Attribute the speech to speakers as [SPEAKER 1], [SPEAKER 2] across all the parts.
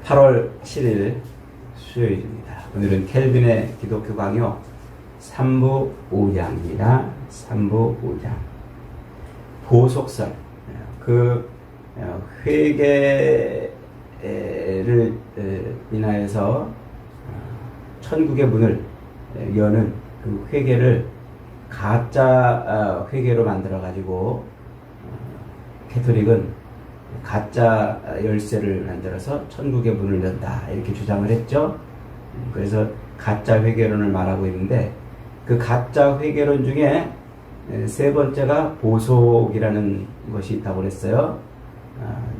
[SPEAKER 1] 8월 7일 수요일입니다. 오늘은 켈빈의 기독교 강요 3부 5장입니다. 3부 5장. 보속설. 회개를 인하여서 천국의 문을 여는 그 회개를 가짜 회개로 만들어 가지고 캐톨릭은 가짜 열쇠를 만들어서 천국의 문을 연다 이렇게 주장을 했죠. 그래서 가짜 회개론을 말하고 있는데 그 가짜 회개론 중에 세 번째가 보속이라는 것이 있다고 그랬어요.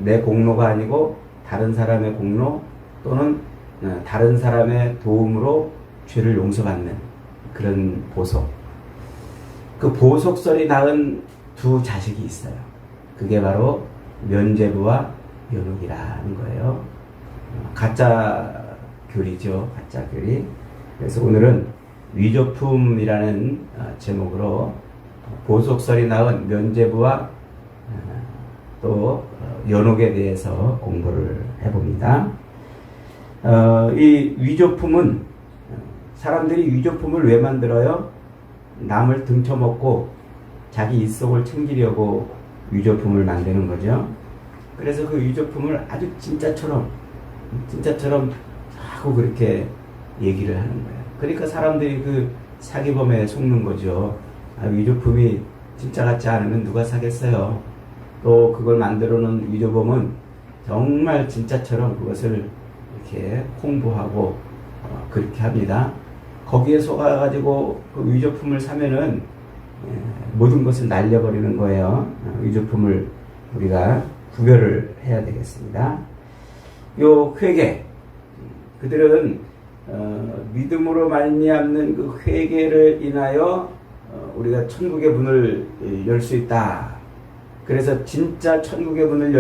[SPEAKER 1] 내 공로가 아니고 다른 사람의 공로 또는 다른 사람의 도움으로 죄를 용서받는 그런 보속. 그 보속설이 낳은 두 자식이 있어요. 그게 바로 면죄부와 연옥이라는 거예요. 가짜 교리죠. 가짜 교리. 그래서 오늘은 위조품이라는 제목으로 보속설이 낳은 면죄부와 또 연옥에 대해서 공부를 해봅니다. 이 위조품은 사람들이 위조품을 왜 만들어요? 남을 등쳐먹고 자기 입속을 챙기려고 위조품을 만드는 거죠. 그래서 그 위조품을 아주 진짜처럼 자꾸 그렇게 얘기를 하는 거예요. 그러니까 사람들이 그 사기범에 속는 거죠. 위조품이 진짜 같지 않으면 누가 사겠어요. 또 그걸 만들어 놓은 위조범은 정말 진짜처럼 그것을 이렇게 홍보하고 그렇게 합니다. 거기에 속아가지고 그 위조품을 사면은 모든 것을 날려버리는 거예요. 위조품을 우리가 구별을 해야 되겠습니다. 요 회개, 그들은 믿음으로 말미암는 그 회개를 인하여 우리가 천국의 문을 열 수 있다. 그래서 진짜 천국의 문을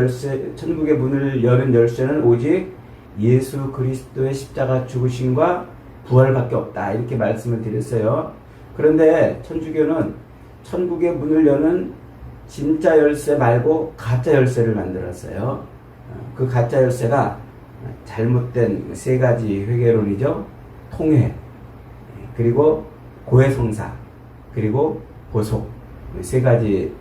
[SPEAKER 1] 여는 열쇠는 오직 예수 그리스도의 십자가 죽으심과 부활밖에 없다. 이렇게 말씀을 드렸어요. 그런데 천주교는 천국의 문을 여는 진짜 열쇠 말고 가짜 열쇠를 만들었어요. 그 가짜 열쇠가 잘못된 세 가지 회개론이죠. 통회, 그리고 고해성사, 그리고 보속. 세 가지,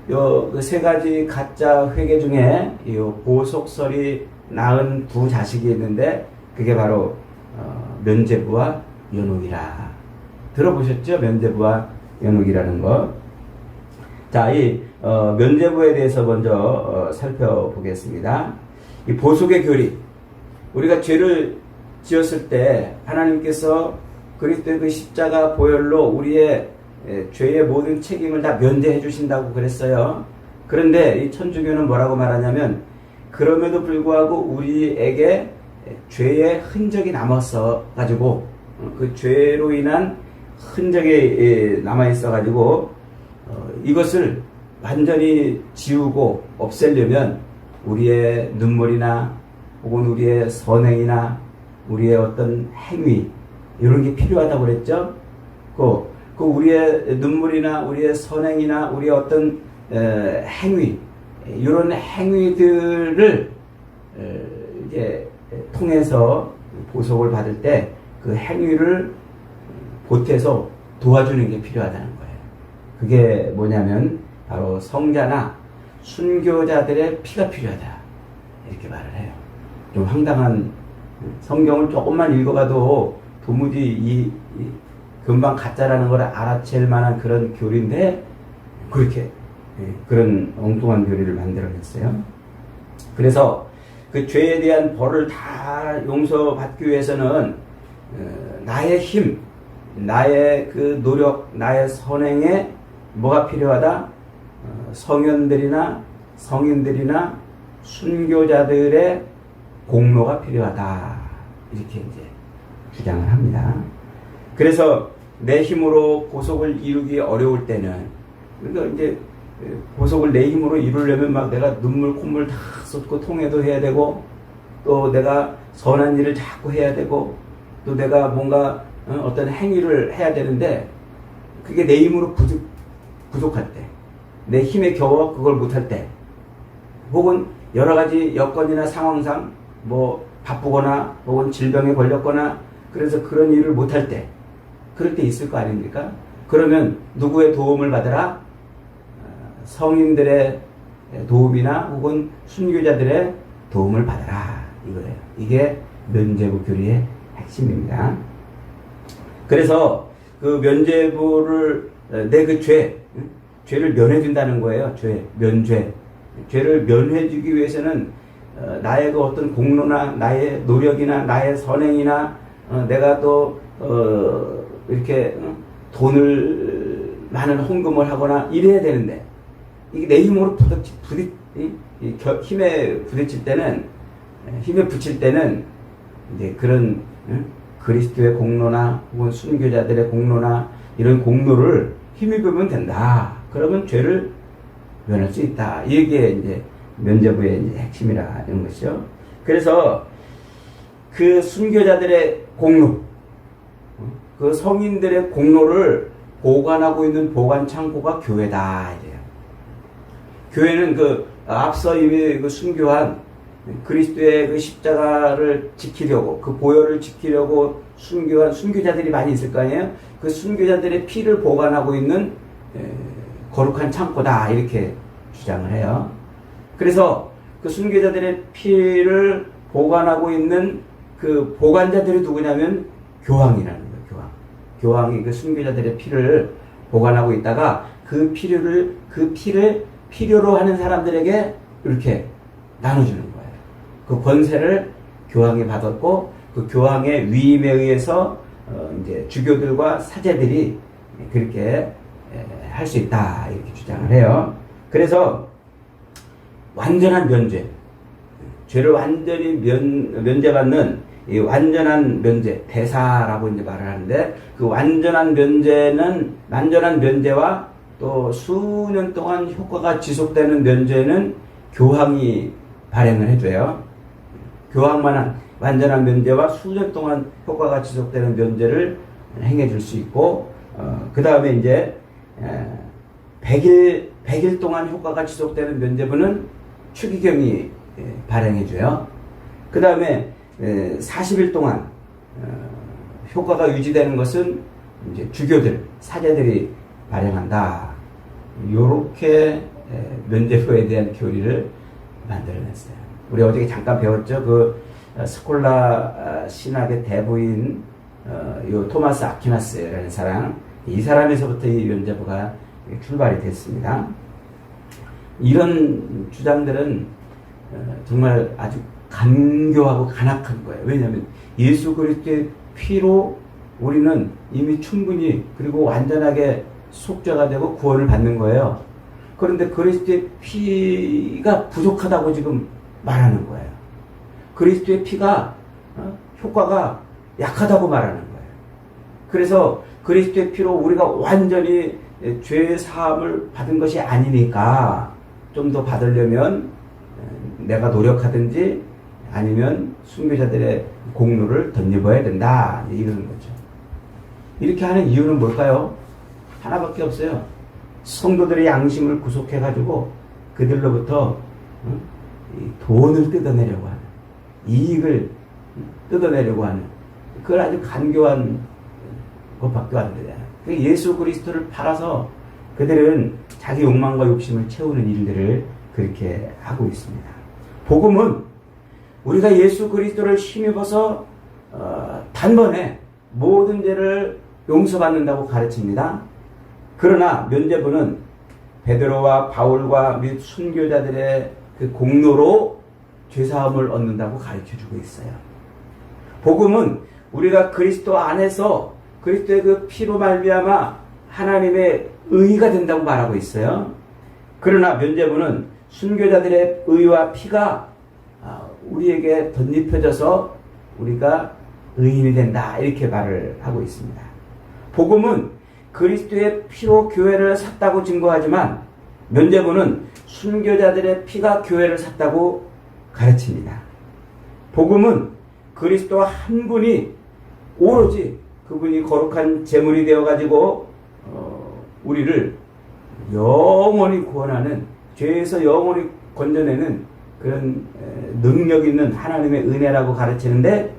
[SPEAKER 1] 그 세 가지 가짜 회개 중에 이 보속설이 낳은 두 자식이 있는데 그게 바로 면죄부와 연옥이라. 들어보셨죠? 면죄부와 연옥이라는 거. 자, 이 면죄부에 대해서 먼저 살펴보겠습니다. 이 보속의 교리. 우리가 죄를 지었을 때 하나님께서 그리스도의 그 십자가 보혈로 우리의 죄의 모든 책임을 다 면제해 주신다고 그랬어요. 그런데 이 천주교는 뭐라고 말하냐면 그럼에도 불구하고 우리에게 죄의 흔적이 남았어 가지고 그 죄로 인한 흔적이 남아 있어 가지고 이것을 완전히 지우고 없애려면 우리의 눈물이나 혹은 우리의 선행이나 우리의 어떤 행위 이런 게 필요하다고 그랬죠. 그 우리의 눈물이나 우리의 선행이나 우리의 어떤 행위 이런 행위들을 이제 통해서 보속을 받을 때 그 행위를 보태서 도와주는 게 필요하다는 거예요. 그게 뭐냐면 바로 성자나 순교자들의 피가 필요하다 이렇게 말을 해요. 좀 황당한, 성경을 조금만 읽어봐도 도무지 금방 가짜라는 걸 알아챌 만한 그런 교리인데 그렇게 그런 엉뚱한 교리를 만들어냈어요. 그래서 그 죄에 대한 벌을 다 용서받기 위해서는 나의 힘, 나의 그 노력, 나의 선행에 뭐가 필요하다? 성현들이나 성인들이나 순교자들의 공로가 필요하다. 이렇게 이제 주장을 합니다. 그래서 내 힘으로 보속을 이루기 어려울 때는, 그러니까 이제 보속을 내 힘으로 이루려면 막 내가 눈물 콧물 다 쏟고 통회도 해야 되고, 또 내가 선한 일을 자꾸 해야 되고, 또 내가 뭔가 어떤 행위를 해야 되는데 그게 내 힘으로 부족할 때, 내 힘에 겨워 그걸 못할 때, 혹은 여러 가지 여건이나 상황상 뭐 바쁘거나 혹은 질병에 걸렸거나 그래서 그런 일을 못할 때, 그럴 때 있을 거 아닙니까? 그러면 누구의 도움을 받으라? 성인들의 도움이나 혹은 순교자들의 도움을 받으라 이거예요. 이게 면죄부 교리의 핵심입니다. 그래서 그 면죄부를 내 그 죄를 면해준다는 거예요. 면죄. 죄를 면해주기 위해서는 나의 그 어떤 공로나 나의 노력이나 나의 선행이나 내가 또 이렇게 돈을 많은 헌금을 하거나 이래야 되는데 이게 내 힘으로 힘에 부딪힐 때는 힘에 붙일 때는 이제 그런 그리스도의 공로나 혹은 순교자들의 공로나 이런 공로를 힘입으면 된다. 그러면 죄를 면할 수 있다. 이게 이제 면죄부의 이제 핵심이라는 것이죠. 그래서 그 순교자들의 공로, 그 성인들의 공로를 보관하고 있는 보관 창고가 교회다. 이래요. 교회는 그 앞서 이미 그 순교한 그리스도의 그 십자가를 지키려고, 그 보혈을 지키려고 순교한 순교자들이 많이 있을 거 아니에요? 그 순교자들의 피를 보관하고 있는 거룩한 창고다. 이렇게 주장을 해요. 그래서 그 순교자들의 피를 보관하고 있는 그 보관자들이 누구냐면 교황이라는 거예요. 교황이 그 순교자들의 피를 보관하고 있다가 그 피를 필요로 하는 사람들에게 이렇게 나눠주는 거예요. 그 권세를 교황이 받았고 그 교황의 위임에 의해서 이제 주교들과 사제들이 그렇게 할 수 있다 이렇게 주장을 해요. 그래서 완전한 면죄, 죄를 완전히 면죄받는 이 완전한 면죄, 대사라고 이제 말을 하는데 그 완전한 면죄와 또 수년 동안 효과가 지속되는 면죄는 교황이 발행을 해줘요. 교황만한 완전한 면죄와 수년 동안 효과가 지속되는 면죄를 행해줄 수 있고, 그 다음에 이제 100일 동안 효과가 지속되는 면죄부는 추기경이 발행해줘요. 그 다음에 40일 동안 효과가 유지되는 것은 이제 주교들, 사제들이 발행한다. 요렇게 면죄부에 대한 교리를 만들어냈어요. 우리 어저께 잠깐 배웠죠. 그 스콜라 신학의 대부인 요 토마스 아퀴나스라는 사람, 이 사람에서부터 이 면죄부가 출발이 됐습니다. 이런 주장들은 정말 아주 간교하고 간악한 거예요. 왜냐하면 예수 그리스도의 피로 우리는 이미 충분히 그리고 완전하게 속죄가 되고 구원을 받는 거예요. 그런데 그리스도의 피가 부족하다고 지금 말하는 거예요. 그리스도의 피가 효과가 약하다고 말하는 거예요. 그래서 그리스도의 피로 우리가 완전히 죄 사함을 받은 것이 아니니까 좀 더 받으려면 내가 노력하든지 아니면 순교자들의 공로를 덧입어야 된다. 이러는 거죠. 이렇게 하는 이유는 뭘까요? 하나밖에 없어요. 성도들의 양심을 구속해가지고 그들로부터 돈을 뜯어내려고 하는, 이익을 뜯어내려고 하는, 그걸 아주 간교한 것밖에 안 돼요. 예수 그리스도를 팔아서 그들은 자기 욕망과 욕심을 채우는 일들을 그렇게 하고 있습니다. 복음은 우리가 예수 그리스도를 힘입어서 단번에 모든 죄를 용서받는다고 가르칩니다. 그러나 면죄부는 베드로와 바울과 및 순교자들의 그 공로로 죄사함을 얻는다고 가르쳐주고 있어요. 복음은 우리가 그리스도 안에서 그리스도의 그 피로 말미암아 하나님의 의가 된다고 말하고 있어요. 그러나 면죄부는 순교자들의 의와 피가 우리에게 덧입혀져서 우리가 의인이 된다 이렇게 말을 하고 있습니다. 복음은 그리스도의 피로 교회를 샀다고 증거하지만 면죄부는 순교자들의 피가 교회를 샀다고 가르칩니다. 복음은 그리스도 한 분이 오로지 그분이 거룩한 제물이 되어가지고 우리를 영원히 구원하는, 죄에서 영원히 건져내는 그런 능력 있는 하나님의 은혜라고 가르치는데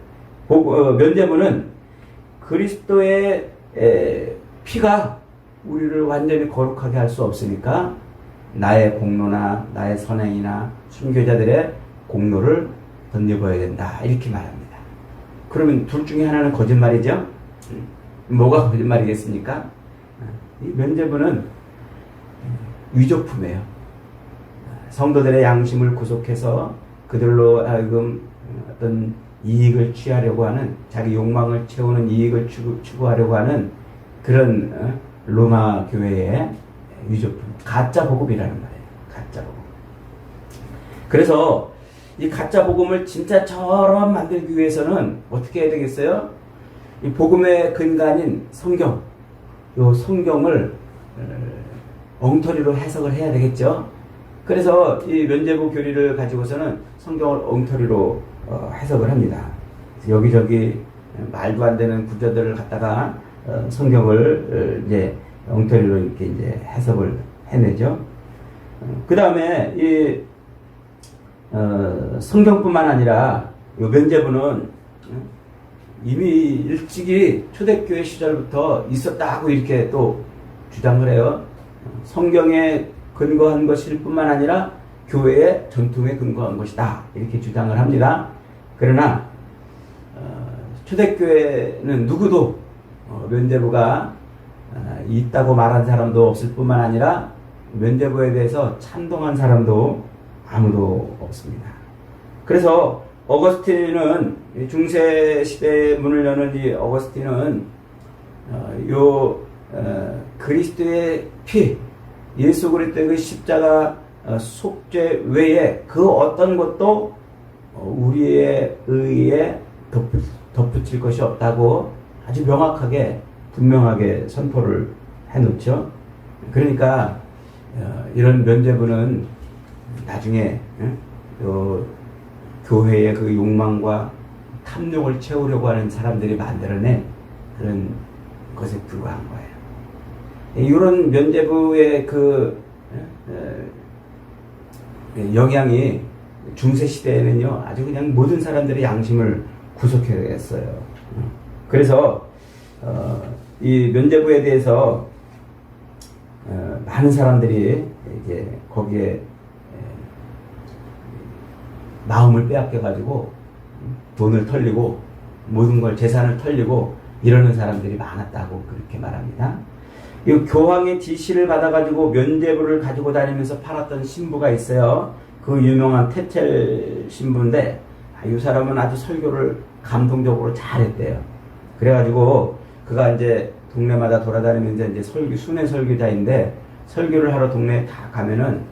[SPEAKER 1] 면죄부는 그리스도의 피가 우리를 완전히 거룩하게 할 수 없으니까 나의 공로나 나의 선행이나 순교자들의 공로를 덧입어야 된다 이렇게 말합니다. 그러면 둘 중에 하나는 거짓말이죠. 뭐가 거짓말이겠습니까? 이 면죄부는 위조품이에요. 성도들의 양심을 구속해서 그들로 하여금 어떤 이익을 취하려고 하는, 자기 욕망을 채우는 이익을 추구하려고 하는 그런 로마 교회의 위조품, 가짜 복음이라는 말이에요. 가짜 복음. 그래서 이 가짜 복음을 진짜처럼 만들기 위해서는 어떻게 해야 되겠어요? 이 복음의 근간인 성경, 이 성경을 엉터리로 해석을 해야 되겠죠. 그래서 이 면죄부 교리를 가지고서는 성경을 엉터리로 해석을 합니다. 여기저기 말도 안 되는 구절들을 갖다가 성경을 이제 엉터리로 이렇게 이제 해석을 해내죠. 그 다음에 이 성경뿐만 아니라 이 면죄부는 이미 일찍이 초대교회 시절부터 있었다고 이렇게 또 주장을 해요. 성경에 근거한 것일 뿐만 아니라 교회의 전통에 근거한 것이다 이렇게 주장을 합니다. 그러나 초대교회는 누구도 면죄부가 있다고 말한 사람도 없을 뿐만 아니라 면죄부에 대해서 찬동한 사람도 아무도 없습니다. 그래서 어거스틴은 중세 시대의 문을 여는 이 어거스틴은 그리스도의 피, 예수 그리스도의 그 십자가 속죄 외에 그 어떤 것도 우리의 의에 덧붙일 것이 없다고 아주 명확하게 분명하게 선포를 해놓죠. 그러니까 이런 면죄부는 나중에 교회의 그 욕망과 탐욕을 채우려고 하는 사람들이 만들어낸 그런 것에 불과한 거예요. 이런 면죄부의 그 영향이 중세 시대에는요 아주 그냥 모든 사람들의 양심을 구속해냈어요. 그래서 이 면죄부에 대해서 많은 사람들이 이제 거기에 마음을 빼앗겨가지고 돈을 털리고 모든 걸 재산을 털리고 이러는 사람들이 많았다고 그렇게 말합니다. 이 교황의 지시를 받아가지고 면죄부를 가지고 다니면서 팔았던 신부가 있어요. 그 유명한 테첼 신부인데 이 사람은 아주 설교를 감동적으로 잘했대요. 그래가지고 그가 이제 동네마다 돌아다니면서 이제 순회 설교자인데 설교를 하러 동네에 다 가면은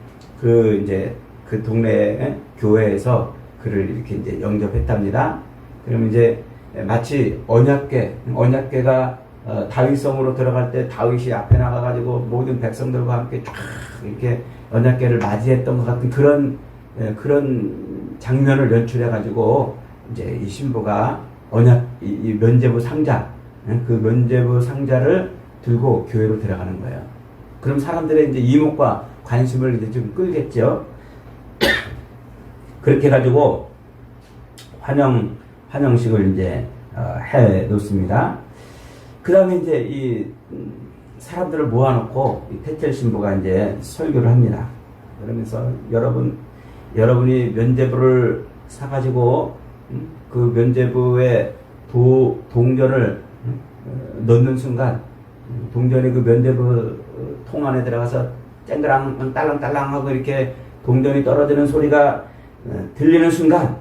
[SPEAKER 1] 그 동네 교회에서 그를 이렇게 이제 영접했답니다. 그러면 이제 마치 언약궤가 다윗성으로 들어갈 때 다윗이 앞에 나가가지고 모든 백성들과 함께 쫙 이렇게 언약궤를 맞이했던 것 같은 그런 장면을 연출해가지고 이제 이 신부가 이 면죄부 상자, 그 면죄부 상자를 들고 교회로 들어가는 거예요. 그럼 사람들의 이제 이목과 관심을 이제 좀 끌겠죠. 그렇게 해가지고 환영식을 이제 해 놓습니다. 그 다음에 이제 이 사람들을 모아놓고 이 테첼 신부가 이제 설교를 합니다. 그러면서 여러분이 면죄부를 사가지고 그 면죄부에 동전을 넣는 순간 동전이 그 면죄부 통 안에 들어가서 쨍그랑 딸랑딸랑 하고 이렇게 동전이 떨어지는 소리가 들리는 순간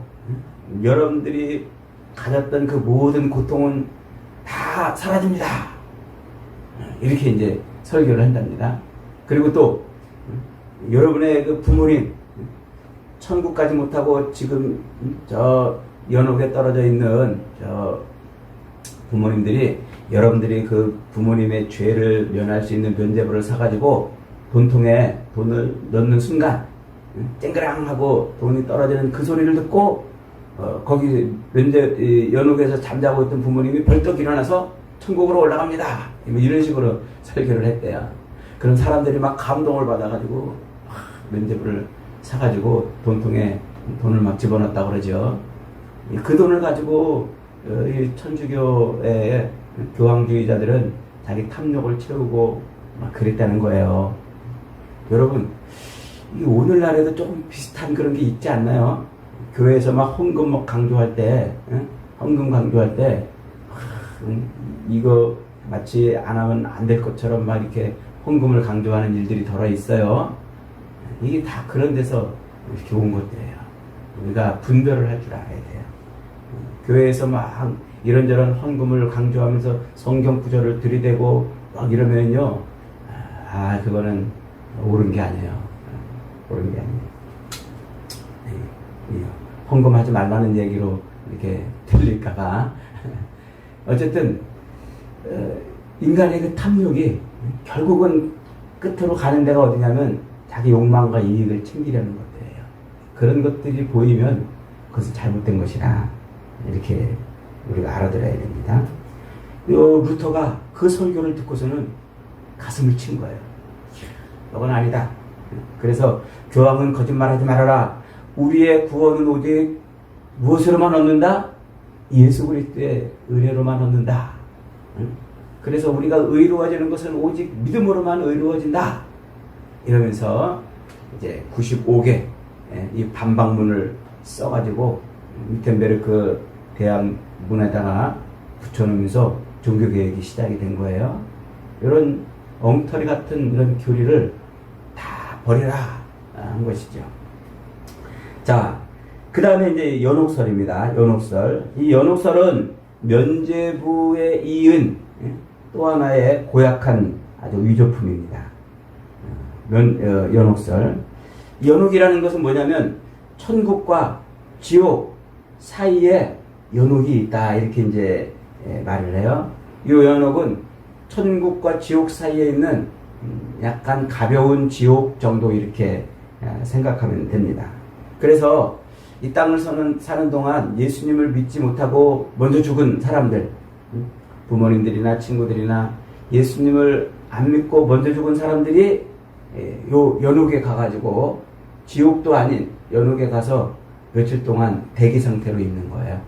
[SPEAKER 1] 여러분들이 가졌던 그 모든 고통은 다 사라집니다. 이렇게 이제 설교를 한답니다. 그리고 또 여러분의 그 부모님 천국 가지 못하고 지금 저 연옥에 떨어져 있는 저 부모님들이 여러분들이 그 부모님의 죄를 면할 수 있는 면죄부를 사가지고 돈통에 돈을 넣는 순간 쨍그랑하고 돈이 떨어지는 그 소리를 듣고 거기 연옥에서 잠자고 있던 부모님이 벌떡 일어나서 천국으로 올라갑니다. 이런 식으로 설교를 했대요. 그런 사람들이 막 감동을 받아가지고 면죄부를 사가지고 돈통에 돈을 막 집어넣었다고 그러죠. 그 돈을 가지고 이 천주교의 교황주의자들은 자기 탐욕을 채우고 막 그랬다는 거예요. 여러분, 이 오늘날에도 조금 비슷한 그런 게 있지 않나요? 교회에서 막 헌금 막 강조할 때, 헌금 강조할 때, 이거 마치 안 하면 안 될 것처럼 막 이렇게 헌금을 강조하는 일들이 덜어 있어요. 이게 다 그런 데서 이렇게 온 것들이에요. 우리가 분별을 할 줄 알아야 돼요. 교회에서 막 이런저런 헌금을 강조하면서 성경 구절을 들이대고 막 이러면요, 그거는 옳은 게 아니에요. 옳은 게 아니에요. 헌금하지 말라는 얘기로 이렇게 들릴까봐. 어쨌든 인간의 그 탐욕이 결국은 끝으로 가는 데가 어디냐면 자기 욕망과 이익을 챙기려는 것들이에요. 그런 것들이 보이면 그것은 잘못된 것이라 이렇게 우리가 알아들어야 됩니다. 요 루터가 그 설교를 듣고서는 가슴을 친 거예요. 이건 아니다. 그래서 교황은 거짓말하지 말아라. 우리의 구원은 오직 무엇으로만 얻는다? 예수 그리스도의 은혜로만 얻는다. 그래서 우리가 의로워지는 것은 오직 믿음으로만 의로워진다. 이러면서 이제 95개 이 반박문을 써가지고 위텐베르크 대학문에다가 붙여놓으면서 종교개혁이 시작이 된 거예요. 이런 엉터리 같은 이런 교리를 다 버리라 한 것이죠. 자, 그 다음에 이제 연옥설입니다. 연옥설. 이 연옥설은 면죄부에 이은 또 하나의 고약한 아주 위조품입니다. 연옥설. 연옥이라는 것은 뭐냐면 천국과 지옥 사이에 연옥이 있다 이렇게 이제 말을 해요. 이 연옥은 천국과 지옥 사이에 있는 약간 가벼운 지옥 정도 이렇게 생각하면 됩니다. 그래서 이 땅을 사는 동안 예수님을 믿지 못하고 먼저 죽은 사람들, 부모님들이나 친구들이나 예수님을 안 믿고 먼저 죽은 사람들이 요 연옥에 가가지고 지옥도 아닌 연옥에 가서 며칠 동안 대기 상태로 있는 거예요.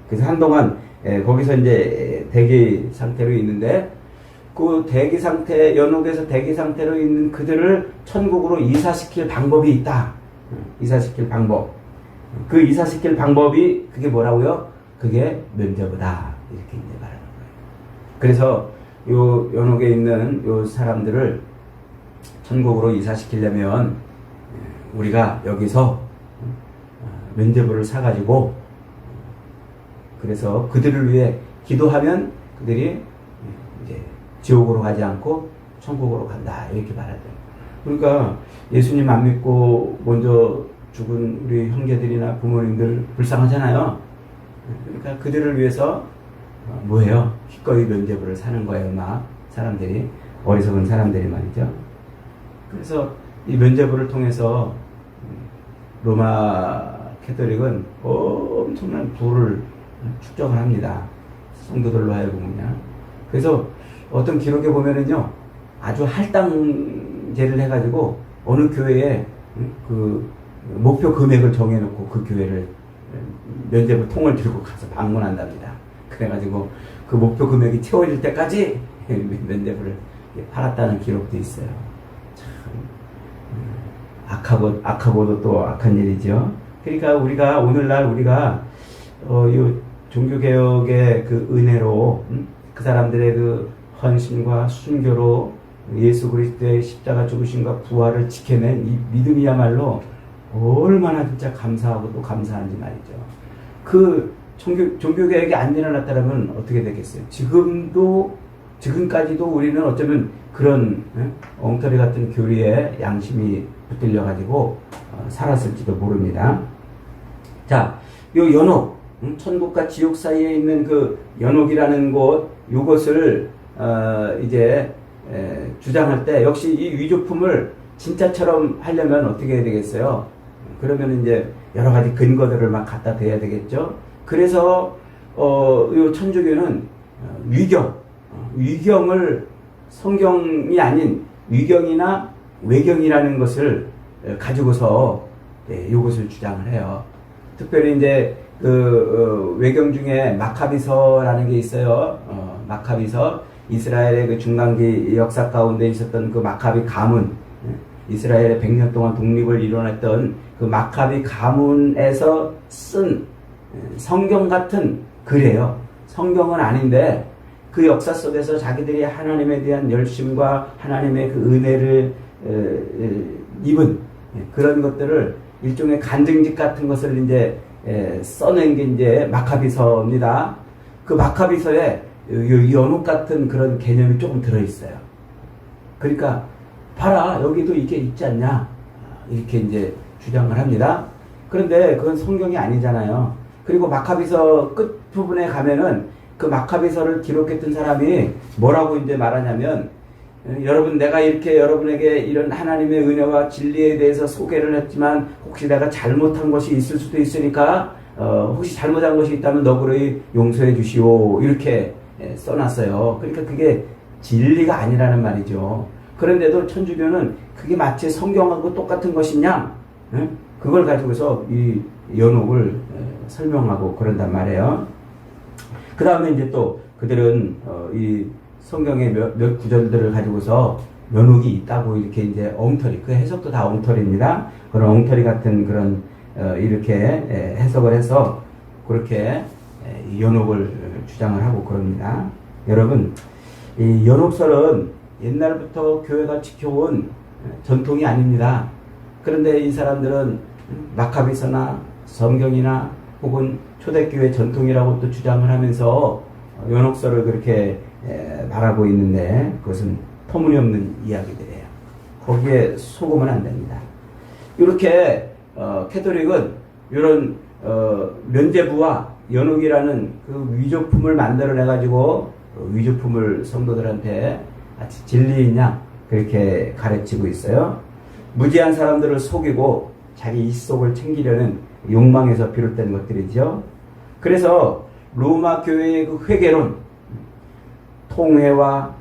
[SPEAKER 1] 그래서 한동안 거기서 이제 대기 상태로 있는데 그 대기 상태, 연옥에서 대기 상태로 있는 그들을 천국으로 이사시킬 방법이 있다. 이사시킬 방법. 그 이사시킬 방법이 그게 뭐라고요? 그게 면죄부다. 이렇게 이제 말하는 거예요. 그래서 요 연옥에 있는 요 사람들을 천국으로 이사시키려면 우리가 여기서 면죄부를 사가지고 그래서 그들을 위해 기도하면 그들이 이제 지옥으로 가지 않고 천국으로 간다 이렇게 말하죠. 그러니까 예수님 안 믿고 먼저 죽은 우리 형제들이나 부모님들 불쌍하잖아요. 그러니까 그들을 위해서 뭐예요? 기꺼이 면죄부를 사는 거예요. 막 사람들이 어리석은 사람들이 말이죠. 그래서 이 면죄부를 통해서 로마 캐톨릭은 엄청난 부를 축적을 합니다. 성도들로 하여금은요. 그래서 어떤 기록에 보면은요, 아주 할당제를 해가지고 어느 교회에 그 목표 금액을 정해놓고 그 교회를 면죄부 통을 들고 가서 방문한답니다. 그래가지고 그 목표 금액이 채워질 때까지 면죄부를 팔았다는 기록도 있어요. 참 악하고도 또 악한 일이죠. 그러니까 우리가 오늘날 우리가 이 종교개혁의 그 은혜로 그 사람들의 그 헌신과 순교로 예수 그리스도의 십자가 죽으심과 부활을 지켜낸 이 믿음이야말로 얼마나 진짜 감사하고 또 감사한지 말이죠. 그 종교개혁이 안 일어났다면 어떻게 되겠어요? 지금까지도 우리는 어쩌면 그런 엉터리 같은 교리에 양심이 붙들려가지고 살았을지도 모릅니다. 자, 요 연옥, 천국과 지옥 사이에 있는 그 연옥이라는 곳, 요것을 이제 주장할 때 역시 이 위조품을 진짜처럼 하려면 어떻게 해야 되겠어요? 그러면 이제 여러 가지 근거들을 막 갖다 대야 되겠죠. 그래서 요 천주교는 위경을 성경이 아닌 위경이나 외경이라는 것을 가지고서 이것을 주장을 해요. 특별히 이제 외경 중에 마카비서라는 게 있어요. 마카비서, 이스라엘의 그 중간기 역사 가운데 있었던 그 마카비 가문, 이스라엘의 100년 동안 독립을 이뤄냈던 그 마카비 가문에서 쓴 성경 같은 글이에요. 성경은 아닌데 그 역사 속에서 자기들이 하나님에 대한 열심과 하나님의 그 은혜를 입은 그런 것들을 일종의 간증집 같은 것을 이제 써낸 게 이제 마카비서입니다. 그 마카비서에 연옥 같은 그런 개념이 조금 들어있어요. 그러니까 봐라, 여기도 이게 있지 않냐, 이렇게 이제 주장을 합니다. 그런데 그건 성경이 아니잖아요. 그리고 마카비서 끝 부분에 가면은 그 마카비서를 기록했던 사람이 뭐라고 이제 말하냐면, 여러분, 내가 이렇게 여러분에게 이런 하나님의 은혜와 진리에 대해서 소개를 했지만 혹시 내가 잘못한 것이 있을 수도 있으니까 혹시 잘못한 것이 있다면 너그러이 용서해 주시오, 이렇게 써놨어요. 그러니까 그게 진리가 아니라는 말이죠. 그런데도 천주교는 그게 마치 성경하고 똑같은 것이냐, 그걸 가지고서 이 연옥을 설명하고 그런단 말이에요. 그 다음에 이제 또 그들은 이 성경의 몇 구절들을 가지고서 연옥이 있다고 이렇게 이제 엉터리, 그 해석도 다 엉터리입니다. 그런 엉터리 같은 그런 이렇게 해석을 해서 그렇게 연옥을 주장을 하고 그럽니다. 여러분, 이 연옥설은 옛날부터 교회가 지켜온 전통이 아닙니다. 그런데 이 사람들은 마카비서나 성경이나 혹은 초대교회 전통이라고 또 주장을 하면서 연옥설을 그렇게 말하고 있는데 그것은 터무니없는 이야기들이에요. 거기에 속으면 안 됩니다. 이렇게 캐톨릭은 이런 면죄부와 연옥이라는 그 위조품을 만들어내 가지고 위조품을 성도들한테 아주 진리 있냐 그렇게 가르치고 있어요. 무지한 사람들을 속이고 자기 입속을 챙기려는 욕망에서 비롯된 것들이죠. 그래서 로마 교회의 그 회개론, 통회와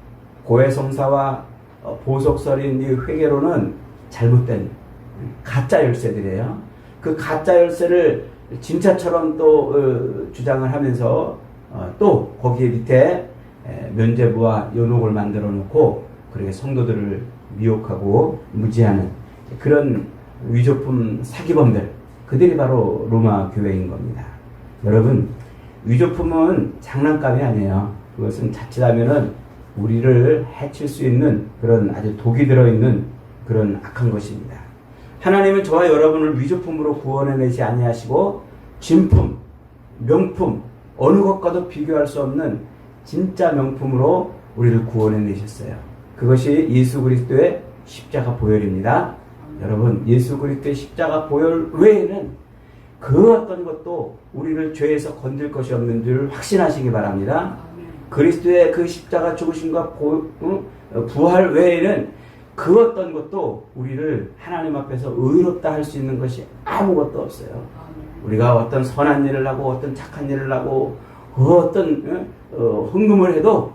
[SPEAKER 1] 고해성사와 보석설인 이 회개론은 잘못된 가짜 열쇠들이에요. 그 가짜 열쇠를 진짜처럼 또 주장을 하면서 또 거기에 밑에 면죄부와 연옥을 만들어 놓고 그렇게 성도들을 미혹하고 무지하는 그런 위조품 사기범들, 그들이 바로 로마 교회인 겁니다. 여러분, 위조품은 장난감이 아니에요. 그것은 자칫하면은 우리를 해칠 수 있는 그런 아주 독이 들어있는 그런 악한 것입니다. 하나님은 저와 여러분을 위조품으로 구원해내지 아니하시고 진품, 명품, 어느 것과도 비교할 수 없는 진짜 명품으로 우리를 구원해내셨어요. 그것이 예수 그리스도의 십자가 보혈입니다. 여러분, 예수 그리스도의 십자가 보혈 외에는 그 어떤 것도 우리를 죄에서 건질 것이 없는 줄 확신하시기 바랍니다. 그리스도의 그 십자가 죽으심과 부활 외에는 그 어떤 것도 우리를 하나님 앞에서 의롭다 할 수 있는 것이 아무것도 없어요. 우리가 어떤 선한 일을 하고 어떤 착한 일을 하고 어떤 헌금을 해도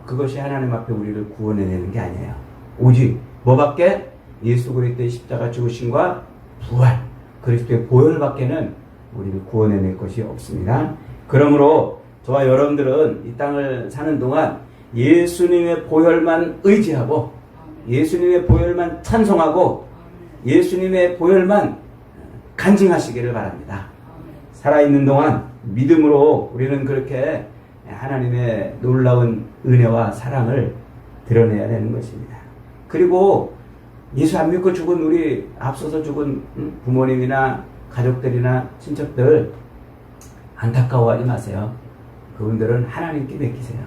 [SPEAKER 1] 그것이 하나님 앞에 우리를 구원해내는 게 아니에요. 오직 뭐밖에? 예수 그리스도의 십자가 죽으심과 부활, 그리스도의 보혈밖에는 우리를 구원해낼 것이 없습니다. 그러므로 저와 여러분들은 이 땅을 사는 동안 예수님의 보혈만 의지하고 예수님의 보혈만 찬송하고 예수님의 보혈만 간증하시기를 바랍니다. 살아있는 동안 믿음으로 우리는 그렇게 하나님의 놀라운 은혜와 사랑을 드러내야 되는 것입니다. 그리고 예수 안 믿고 죽은 우리 앞서서 죽은 부모님이나 가족들이나 친척들 안타까워하지 마세요. 그분들은 하나님께 맡기세요.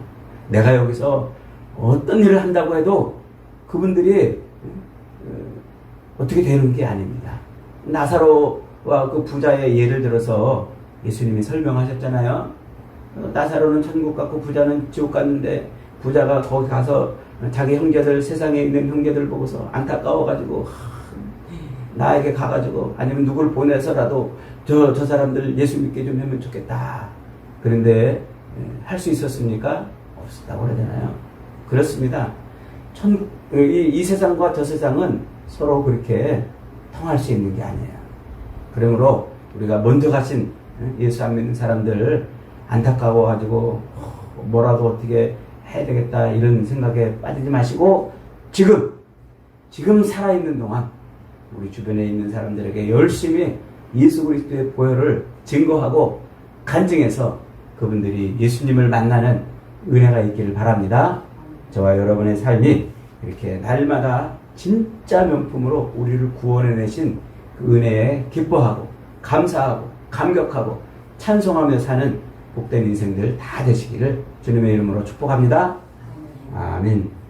[SPEAKER 1] 내가 여기서 어떤 일을 한다고 해도 그분들이 어떻게 되는 게 아닙니다. 나사로와 그 부자의 예를 들어서 예수님이 설명하셨잖아요. 나사로는 천국 갔고 부자는 지옥 갔는데 부자가 거기 가서 자기 형제들, 세상에 있는 형제들 보고서 안타까워가지고 나에게 가가지고 아니면 누굴 보내서라도 저 사람들 예수 믿게 좀 하면 좋겠다. 그런데 할 수 있었습니까? 없었다고 그러잖아요. 그렇습니다. 이 세상과 저 세상은 서로 그렇게 통할 수 있는 게 아니에요. 그러므로 우리가 먼저 가신 예수 안 믿는 사람들 안타까워가지고 뭐라도 어떻게 해야 되겠다 이런 생각에 빠지지 마시고 지금 살아있는 동안 우리 주변에 있는 사람들에게 열심히 예수 그리스도의 보혈을 증거하고 간증해서 그분들이 예수님을 만나는 은혜가 있기를 바랍니다. 저와 여러분의 삶이 이렇게 날마다 진짜 명품으로 우리를 구원해내신 그 은혜에 기뻐하고 감사하고 감격하고 찬송하며 사는 복된 인생들 다 되시기를 주님의 이름으로 축복합니다. 아멘.